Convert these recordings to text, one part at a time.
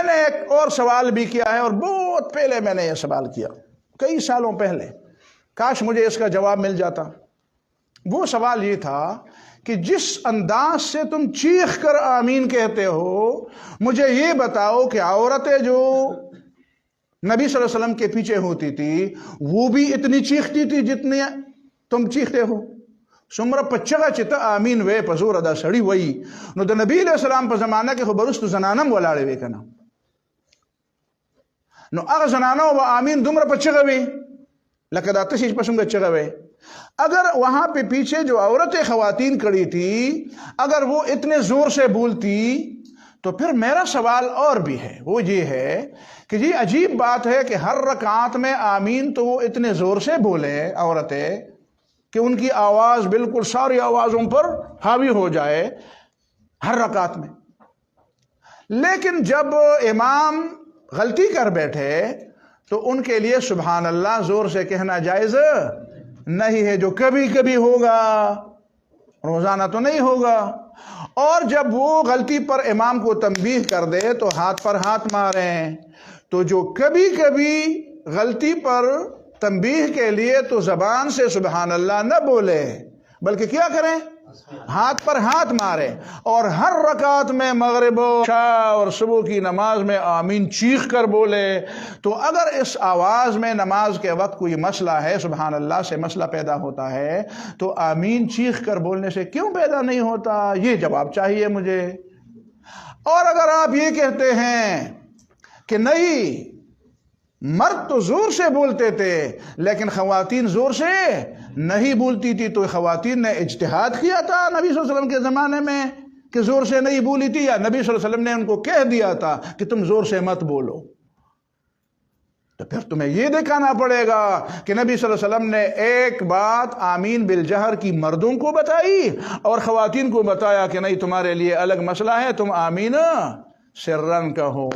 نے ایک اور سوال بھی کیا ہے، اور بہت پہلے میں نے یہ سوال کیا، کئی سالوں پہلے، کاش مجھے اس کا جواب مل جاتا۔ وہ سوال یہ تھا کہ جس انداز سے تم چیخ کر آمین کہتے ہو، مجھے یہ بتاؤ کہ عورتیں جو نبی صلی اللہ علیہ وسلم کے پیچھے ہوتی تھی وہ بھی اتنی چیختی تھی جتنی تم چیختے ہو؟ سمرا پچگا چتا آمین وے پزور ادا سڑی وئی نو د نبی علیہ السلام په زمانہ کې خو برستو زنانم ولاړې وې کنه، نو هغه زنانو و آمین دومره پچگا وی لکه دا تشیش پسنگا چگا وی۔ اگر وہاں پہ پیچھے جو عورتیں خواتین کھڑی تھی اگر وہ اتنے زور سے بولتی تو پھر میرا سوال اور بھی ہے، وہ یہ ہے کہ جی عجیب بات ہے کہ ہر رکعت میں آمین تو وہ اتنے زور سے بولے عورتیں کہ ان کی آواز بالکل ساری آوازوں پر حاوی ہو جائے ہر رکعت میں، لیکن جب امام غلطی کر بیٹھے تو ان کے لیے سبحان اللہ زور سے کہنا جائز نہیں ہے، جو کبھی کبھی ہوگا، روزانہ تو نہیں ہوگا۔ اور جب وہ غلطی پر امام کو تنبیہ کر دے تو ہاتھ پر ہاتھ ماریں، تو جو کبھی کبھی غلطی پر تنبیہ کے لیے تو زبان سے سبحان اللہ نہ بولے بلکہ کیا کریں، ہاتھ پر ہاتھ مارے، اور ہر رکعت میں مغرب و عشاء اور صبح کی نماز میں آمین چیخ کر بولے۔ تو اگر اس آواز میں نماز کے وقت کوئی مسئلہ ہے، سبحان اللہ سے مسئلہ پیدا ہوتا ہے، تو آمین چیخ کر بولنے سے کیوں پیدا نہیں ہوتا؟ یہ جواب چاہیے مجھے۔ اور اگر آپ یہ کہتے ہیں کہ نہیں مرد تو زور سے بولتے تھے لیکن خواتین زور سے نہیں بولتی تھی، تو خواتین نے اجتہاد کیا تھا نبی صلی اللہ علیہ وسلم کے زمانے میں کہ زور سے نہیں بولی تھی، یا نبی صلی اللہ علیہ وسلم نے ان کو کہہ دیا تھا کہ تم زور سے مت بولو؟ تو پھر تمہیں یہ دکھانا پڑے گا کہ نبی صلی اللہ علیہ وسلم نے ایک بات آمین بالجہر کی مردوں کو بتائی اور خواتین کو بتایا کہ نہیں تمہارے لیے الگ مسئلہ ہے، تم آمین سرن کہو۔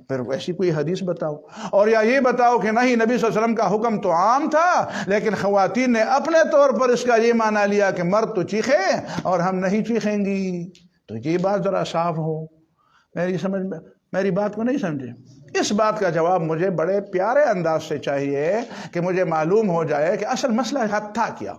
پھر ویسی کوئی حدیث بتاؤ، اور یا یہ بتاؤ کہ نہیں نبی صلی اللہ علیہ وسلم کا حکم تو عام تھا لیکن خواتین نے اپنے طور پر اس کا یہ معنی لیا کہ مرد تو چیخے اور ہم نہیں چیخیں گی۔ تو یہ بات ذرا صاف ہو، میری بات کو نہیں سمجھے؟ اس بات کا جواب مجھے بڑے پیارے انداز سے چاہیے کہ مجھے معلوم ہو جائے کہ اصل مسئلہ تھا کیا۔